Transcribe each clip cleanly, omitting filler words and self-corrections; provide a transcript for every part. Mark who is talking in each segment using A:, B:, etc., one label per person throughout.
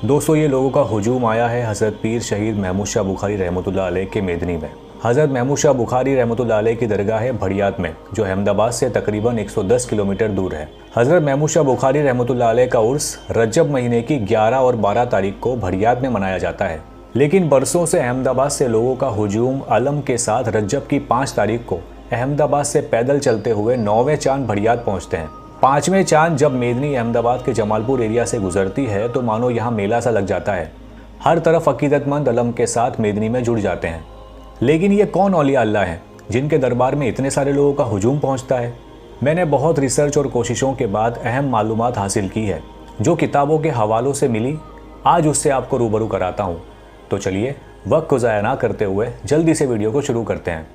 A: दोस्तों, ये लोगों का हुजूम आया है हज़रत पीर शहीद महमूद शाह बुखारी रहमतुल्लाह अलैह के मेदनी में। हज़रत महमूद शाह बुखारी रहमतुल्लाह अलैह की दरगाह है भड़ियात में, जो अहमदाबाद से तकरीबन 110 किलोमीटर दूर है। हज़रत महमूद शाह बुखारी रहमतुल्लाह अलैह का उर्स रजब महीने की 11 और 12 तारीख को भड़ियात में मनाया जाता है। लेकिन बरसों से अहमदाबाद से लोगों का हुजूम अलम के साथ रजब की 5 तारीख को अहमदाबाद से पैदल चलते हुए 9वें चांद भड़ियात पहुँचते हैं। 5वें चांद जब मेदनी अहमदाबाद के जमालपुर एरिया से गुजरती है तो मानो यहाँ मेला सा लग जाता है। हर तरफ अकीदतमंद अलम के साथ मेदनी में जुड़ जाते हैं। लेकिन ये कौन औलिया अल्लाह हैं जिनके दरबार में इतने सारे लोगों का हुजूम पहुँचता है? मैंने बहुत रिसर्च और कोशिशों के बाद अहम मालूमात हासिल की है, जो किताबों के हवालों से मिली। आज उससे आपको रूबरू कराता हूँ। तो चलिए वक्त को ज़ाया ना करते हुए जल्दी से वीडियो को शुरू करते हैं।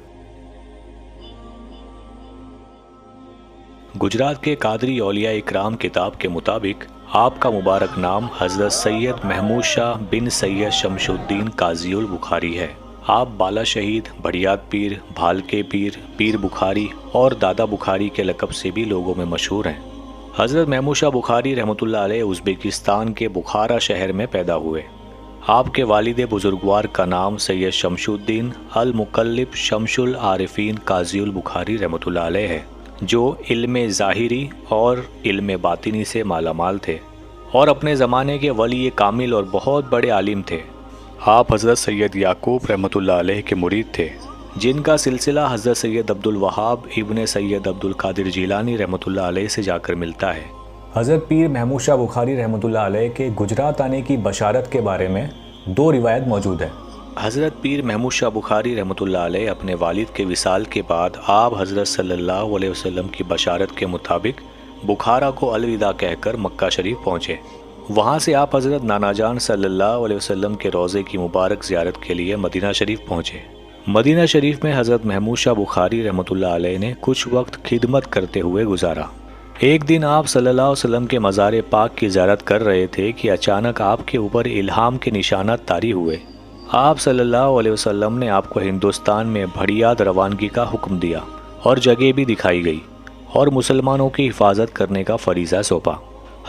A: गुजरात के कादरी औलिया इकराम किताब के मुताबिक आपका मुबारक नाम हज़रत सैयद महमूद शाह बिन सैयद शमशुद्दीन काज़ीउल बुखारी है। आप बाला शहीद, भड़ियात पीर, भालके पीर, पीर बुखारी और दादा बुखारी के लक़ब से भी लोगों में मशहूर हैं। हज़रत महमूद शाह बुखारी रहमतुल्लाह अलैह उज़्बेकिस्तान के बुखारा शहर में पैदा हुए। आपके वालिद बुजुर्गवार का नाम सैयद शमशुद्दीन अल मुकल्लिब शमशुल आरिफीन काज़ीउल बुखारी रहमतुल्लाह अलैह है, जो इल्म ज़ाहिरी और इल्म बातिनी से मालामाल थे और अपने ज़माने के वली कामिल और बहुत बड़े आलिम थे। आप हज़रत सैयद याकूब रहमतुल्लाह अलैह के मुरीद थे, जिनका सिलसिला हज़रत सैयद अब्दुल वहाब इब्ने सैयद अब्दुल कादिर जिलानी रहमतुल्लाह अलैह से जाकर मिलता है। हज़रत पीर महमूद शाह बुखारी रहमतुल्लाह अलैह के गुजरात आने की बशारत के बारे में 2 रिवायत मौजूद है। हज़रत पीर महमूद शाह बुखारी रहमतुल्लाह अलैह अपने वालिद के विसाल के बाद आप हज़रत सल्लल्लाहु अलैहि वसल्लम की बशारत के मुताबिक बुखारा को अलविदा कहकर मक्का शरीफ पहुँचे। वहाँ से आप हज़रत नाना जान सल्लल्लाहु अलैहि वसल्लम के रोज़े की मुबारक ज़ियारत के लिए मदीना शरीफ पहुँचे। मदीना शरीफ में हज़रत महमूद शाह बुखारी रहमतुल्लाह अलैह ने कुछ वक्त खिदमत करते हुए गुजारा। एक दिन आप सल्लल्लाहु अलैहि वसल्लम के मज़ार पाक की ज़ियारत कर रहे थे कि अचानक आपके ऊपर इल्हाम के निशानात तारी हुए। आप सल्लल्लाहु अलैहि वसल्लम ने आपको हिंदुस्तान में भड़ियात रवानगी का हुक्म दिया और जगह भी दिखाई गई और मुसलमानों की हिफाजत करने का फरीज़ा सौंपा।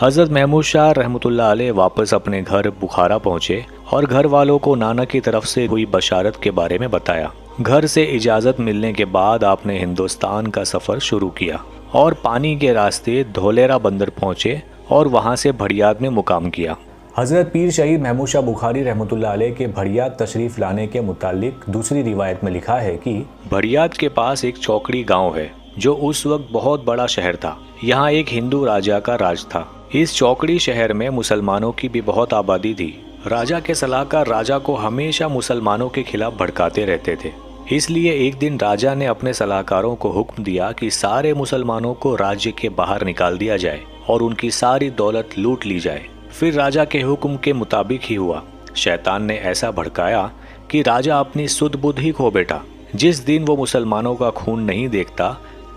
A: हज़रत महमूद शाह रहमतुल्लाह अलैह वापस अपने घर बुखारा पहुँचे और घर वालों को नाना की तरफ से हुई बशारत के बारे में बताया। घर से इजाज़त मिलने के बाद आपने हिंदुस्तान का सफ़र शुरू किया और पानी के रास्ते धोलेरा बंदर पहुँचे और वहाँ से भड़ियात में मुकाम किया। हज़रत पीर शहीद महमूद शाह बुखारी रहमतुल्लाह अलैह के भड़ियात तशरीफ़ लाने के मुतालिक दूसरी रिवायत में लिखा है कि भड़ियात के पास एक चौकड़ी गांव है, जो उस वक्त बहुत बड़ा शहर था। यहाँ एक हिंदू राजा का राज था। इस चौकड़ी शहर में मुसलमानों की भी बहुत आबादी थी। राजा के सलाहकार राजा को हमेशा मुसलमानों के खिलाफ भड़काते रहते थे। इसलिए एक दिन राजा ने अपने सलाहकारों को हुक्म दिया कि सारे मुसलमानों को राज्य के बाहर निकाल दिया जाए और उनकी सारी दौलत लूट ली जाए। फिर राजा के हुक्म के मुताबिक ही हुआ। शैतान ने ऐसा भड़काया कि राजा अपनी सुध बुध ही खो बैठा। जिस दिन वो मुसलमानों का खून नहीं देखता,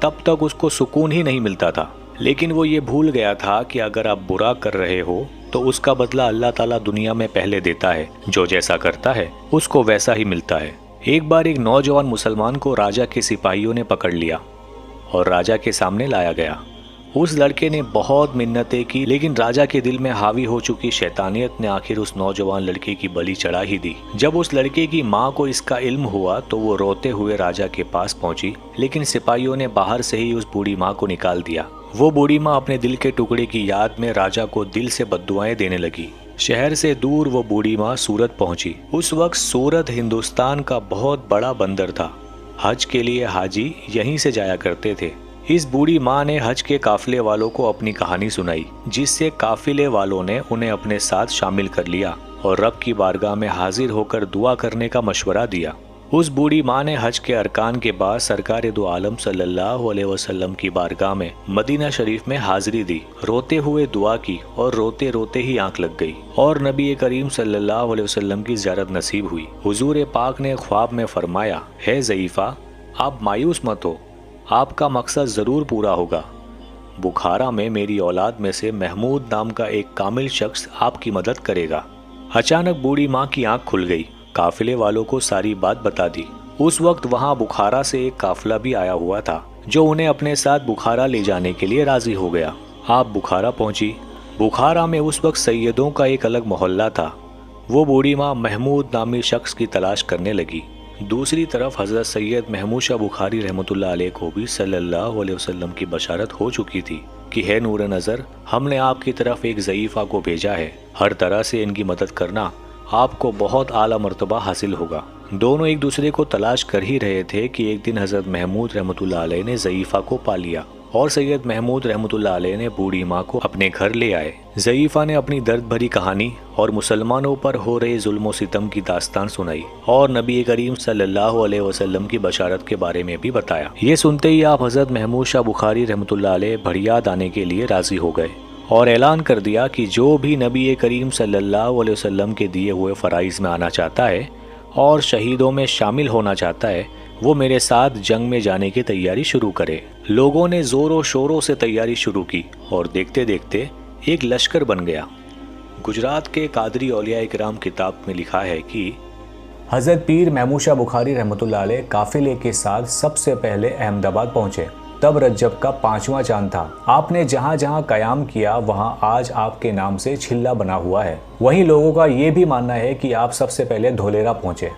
A: तब तक उसको सुकून ही नहीं मिलता था। लेकिन वो ये भूल गया था कि अगर आप बुरा कर रहे हो तो उसका बदला अल्लाह ताला दुनिया में पहले देता है। जो जैसा करता है उसको वैसा ही मिलता है। एक बार एक नौजवान मुसलमान को राजा के सिपाहियों ने पकड़ लिया और राजा के सामने लाया गया। उस लड़के ने बहुत मिन्नतें की, लेकिन राजा के दिल में हावी हो चुकी शैतानियत ने आखिर उस नौजवान लड़के की बलि चढ़ा ही दी। जब उस लड़के की माँ को इसका इल्म हुआ तो वो रोते हुए राजा के पास पहुंची, लेकिन सिपाहियों ने बाहर से ही उस बूढ़ी माँ को निकाल दिया। वो बूढ़ी माँ अपने दिल के टुकड़े की याद में राजा को दिल से बद्दुआएं देने लगी। शहर से दूर वो बूढ़ी माँ सूरत पहुंची। उस वक्त सूरत हिंदुस्तान का बहुत बड़ा बंदर था। हज के लिए हाजी यहीं से जाया करते थे। इस बूढ़ी माँ ने हज के काफिले वालों को अपनी कहानी सुनाई, जिससे काफिले वालों ने उन्हें अपने साथ शामिल कर लिया और रब की बारगाह में हाजिर होकर दुआ करने का मशवरा दिया। उस बूढ़ी माँ ने हज के अरकान के बाद सरकार दो आलम सल्लल्लाहु अलैहि वसल्लम की बारगाह में मदीना शरीफ में हाजिरी दी, रोते हुए दुआ की और रोते रोते ही आंख लग गई और नबी करीम सल्लल्लाहु अलैहि वसल्लम की ज़ियारत नसीब हुई। हुजूर पाक ने ख्वाब में फरमाया, है ज़ईफ़ा, आप मायूस मत हो, आपका मकसद ज़रूर पूरा होगा। बुखारा में मेरी औलाद में से महमूद नाम का एक कामिल शख्स आपकी मदद करेगा। अचानक बूढ़ी माँ की आंख खुल गई। काफिले वालों को सारी बात बता दी। उस वक्त वहाँ बुखारा से एक काफिला भी आया हुआ था जो उन्हें अपने साथ बुखारा ले जाने के लिए राजी हो गया। आप बुखारा पहुंची। बुखारा में उस वक्त सैयदों का एक अलग मोहल्ला था। वो बूढ़ी माँ महमूद नामी शख्स की तलाश करने लगी। दूसरी तरफ हज़रत सैयद महमूद शाह बुखारी रहमतुल्लाह अलैह को भी सल्लल्लाहु अलैहि वसल्लम की बशारत हो चुकी थी कि है नूर नज़र, हमने आपकी तरफ एक ज़ईफ़ा को भेजा है, हर तरह से इनकी मदद करना, आपको बहुत आला मर्तबा हासिल होगा। दोनों एक दूसरे को तलाश कर ही रहे थे कि एक दिन हज़रत महमूद रहमतुल्लाह अलैह ने ज़ईफ़ा को पा लिया और सैयद महमूद रहमतुल्लाह अलैह ने बूढ़ी माँ को अपने घर ले आए। ज़ईफ़ा ने अपनी दर्द भरी कहानी और मुसलमानों पर हो रहे जुल्म सितम की दास्तान सुनाई और नबी करीम सल्लल्लाहु अलैहि वसल्लम की बशारत के बारे में भी बताया। ये सुनते ही आप हज़रत महमूद शाह बुखारी रहमतुल्लाह अलैह भड़ियाद आने के लिए राज़ी हो गए और ऐलान कर दिया कि जो भी नबी करीम सल्लल्लाहु अलैहि वसल्लम के दिए हुए फ़राइज़ में आना चाहता है और शहीदों में शामिल होना चाहता है, वो मेरे साथ जंग में जाने की तैयारी शुरू करे। लोगों ने ज़ोरों शोरों से तैयारी शुरू की और देखते देखते एक लश्कर बन गया। गुजरात के कादरी औलिया इकराम किताब में लिखा है कि
B: हज़रत पीर महमूद शाह बुखारी रहमतुल्लाह अलैह काफिले के साथ सबसे पहले अहमदाबाद पहुँचे। तब रज्जब का 5वां चांद था। आपने जहाँ जहाँ कयाम किया वहाँ आज आपके नाम से छिल्ला बना हुआ है। वहीं लोगों का ये भी मानना है कि आप सबसे पहले धोलेरा पहुँचे।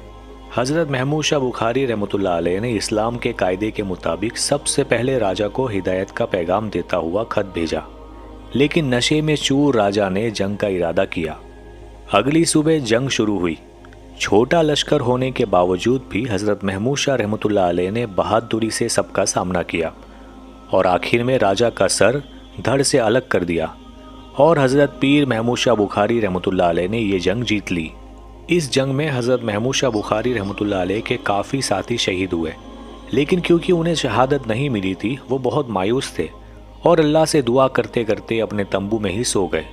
A: हज़रत महमूद शाह बुखारी रहमतुल्लाह अलैह ने इस्लाम के कायदे के मुताबिक सबसे पहले राजा को हिदायत का पैगाम देता हुआ खत भेजा, लेकिन नशे में चूर राजा ने जंग का इरादा किया। अगली सुबह जंग शुरू हुई। छोटा लश्कर होने के बावजूद भी हज़रत महमूद शाह रहमतुल्लाह अलैह ने बहादुरी से सबका सामना किया और आखिर में राजा का सर धड़ से अलग कर दिया और हज़रत पीर महमूद शाह बुखारी रहमतुल्लाह अलैह ने ये जंग जीत ली। इस जंग में हज़रत महमूद शाह बुखारी रहमतुल्लाह अलैह के काफ़ी साथी शहीद हुए, लेकिन क्योंकि उन्हें शहादत नहीं मिली थी वो बहुत मायूस थे और अल्लाह से दुआ करते करते अपने तंबू में ही सो गए।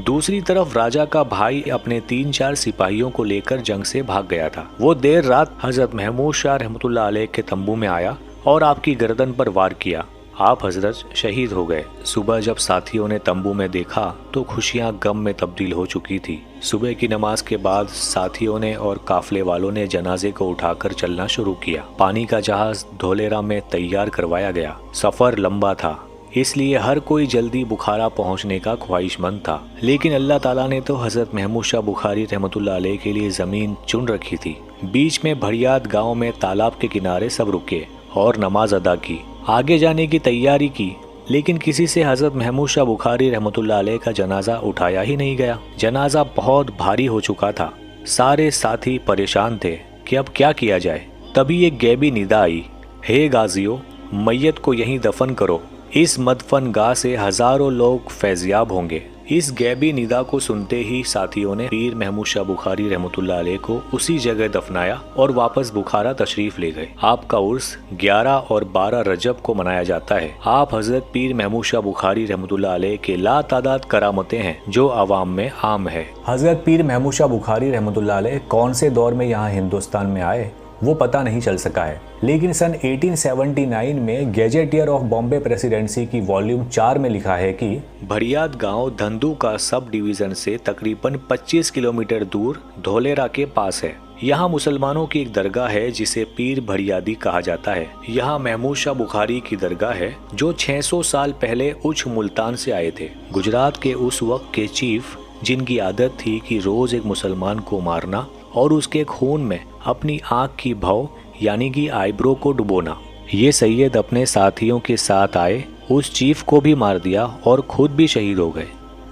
A: दूसरी तरफ राजा का भाई अपने 3-4 सिपाहियों को लेकर जंग से भाग गया था। वो देर रात हज़रत महमूद शाह रहमतुल्लाह अलैह के तंबू में आया और आपकी गर्दन पर वार किया। आप हजरत शहीद हो गए। सुबह जब साथियों ने तंबू में देखा तो खुशियां गम में तब्दील हो चुकी थी। सुबह की नमाज के बाद साथियों ने और काफले वालों ने जनाजे को उठाकर चलना शुरू किया। पानी का जहाज धोलेरा में तैयार करवाया गया। सफर लंबा था, इसलिए हर कोई जल्दी बुखारा पहुंचने का ख्वाहिशमंद था, लेकिन अल्लाह ताला ने तो हज़रत महमूद शाह बुखारी रहमतुल्लाह अलैह के लिए ज़मीन चुन रखी थी। बीच में भड़ियाद गांव में तालाब के किनारे सब रुके और नमाज अदा की, आगे जाने की तैयारी की, लेकिन किसी से हज़रत महमूद शाह बुखारी रहमतुल्लाह अलैह का जनाजा उठाया ही नहीं गया। जनाजा बहुत भारी हो चुका था। सारे साथी परेशान थे कि अब क्या किया जाए। तभी एक गैबी निदा आई, हे गाजियो, मैयत को यहीं दफन करो, इस मदफन गाह से हजारों लोग फैज़याब होंगे। इस गैबी निदा को सुनते ही साथियों ने पीर महमूद शाह बुखारी रहमतुल्लाह अलैह को उसी जगह दफनाया और वापस बुखारा तशरीफ ले गए। आपका उर्स 11 और 12 रजब को मनाया जाता है। आप हजरत पीर महमूद शाह बुखारी रहमतुल्लाह अलैह के ला तादाद करामतें हैं जो आवाम में आम है।
B: हजरत पीर महमूद शाह बुखारी रहमतुल्लाह अलैह कौन से दौर में यहाँ हिंदुस्तान में आए वो पता नहीं चल सका है, लेकिन सन 1879 में गैजेटियर ऑफ बॉम्बे प्रेसिडेंसी की वॉल्यूम 4 में लिखा है कि
A: भड़ियाद गांव धंधू का सब डिवीजन से तकरीबन 25 किलोमीटर दूर धोलेरा के पास है। यहाँ मुसलमानों की एक दरगाह है जिसे पीर भड़ियादी कहा जाता है। यहाँ महमूद शाह बुखारी की दरगाह है जो 600 साल पहले उच्च मुल्तान से आए थे। गुजरात के उस वक्त के चीफ, जिनकी आदत थी कि रोज एक मुसलमान को मारना और उसके खून में अपनी आँख की भौं यानी कि आईब्रो को डुबोना, ये सैयद अपने साथियों के साथ आए, उस चीफ को भी मार दिया और खुद भी शहीद हो गए।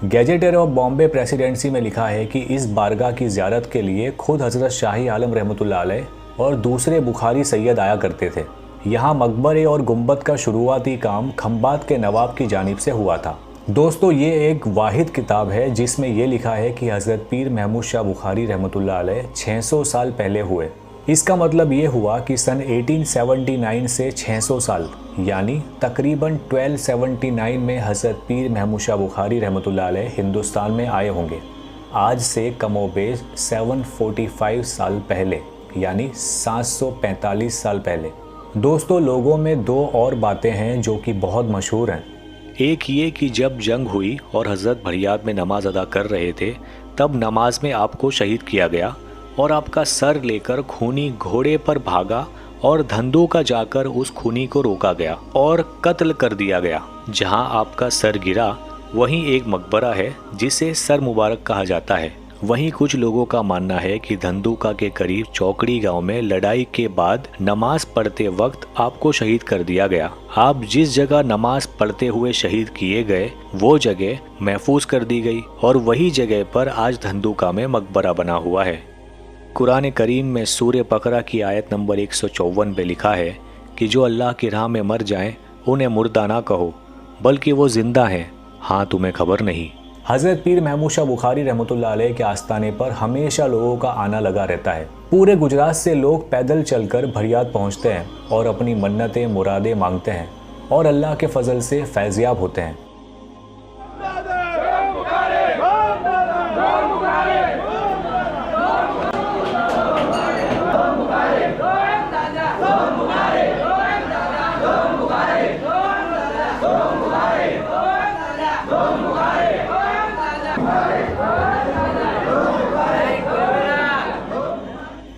B: गैजेटर ऑफ बॉम्बे प्रेसिडेंसी में लिखा है कि इस बारगाह की ज़ियारत के लिए खुद हज़रत शाही आलम रहमतुल्लाह अलैह और दूसरे बुखारी सैयद आया करते थे। यहाँ मकबरे और गुम्बद का शुरुआती काम खंबात के नवाब की जानिब से हुआ था। दोस्तों, ये एक वाहिद किताब है जिसमें ये लिखा है कि हज़रत पीर महमूद शाह बुखारी रहमतुल्लाह अलैह 600 साल पहले हुए। इसका मतलब ये हुआ कि सन 1879 से 600 साल यानी तकरीबन 1279 में हज़रत पीर महमूद शाह बुखारी रहमतुल्लाह अलैह हिंदुस्तान में आए होंगे। आज से कमोबेश 745 साल पहले यानी 745 साल पहले। दोस्तों, लोगों में दो और बातें हैं जो कि बहुत मशहूर हैं।
A: एक ये कि जब जंग हुई और हज़रत भड़ियाद में नमाज अदा कर रहे थे तब नमाज में आपको शहीद किया गया और आपका सर लेकर खूनी घोड़े पर भागा और धंधुका जाकर उस खूनी को रोका गया और कत्ल कर दिया गया। जहां आपका सर गिरा वहीं एक मकबरा है जिसे सर मुबारक कहा जाता है। वहीं कुछ लोगों का मानना है कि धंधुका के करीब चौकड़ी गांव में लड़ाई के बाद नमाज पढ़ते वक्त आपको शहीद कर दिया गया। आप जिस जगह नमाज पढ़ते हुए शहीद किए गए वो जगह महफूज कर दी गई और वही जगह पर आज धंधुका में मकबरा बना हुआ है। कुरान करीम में सूरह बकरा की आयत नंबर 154 पे लिखा है कि जो अल्लाह की राह में मर जाएं उन्हें मुर्दा ना कहो बल्कि वो जिंदा हैं, हाँ तुम्हें खबर नहीं।
B: हज़रत पीर महमूद शाह बुखारी रहमतुल्लाह अलैह के आस्थाने पर हमेशा लोगों का आना लगा रहता है। पूरे गुजरात से लोग पैदल चलकर भरियात पहुंचते हैं और अपनी मन्नतें मुरादें मांगते हैं और अल्लाह के फजल से फैज़याब होते हैं।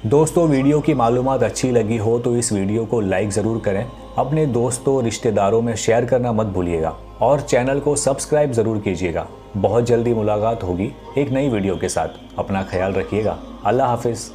B: दोस्तों, वीडियो की मालूमात अच्छी लगी हो तो इस वीडियो को लाइक ज़रूर करें, अपने दोस्तों रिश्तेदारों में शेयर करना मत भूलिएगा और चैनल को सब्सक्राइब ज़रूर कीजिएगा। बहुत जल्दी मुलाकात होगी एक नई वीडियो के साथ। अपना ख्याल रखिएगा। अल्लाह हाफिज़।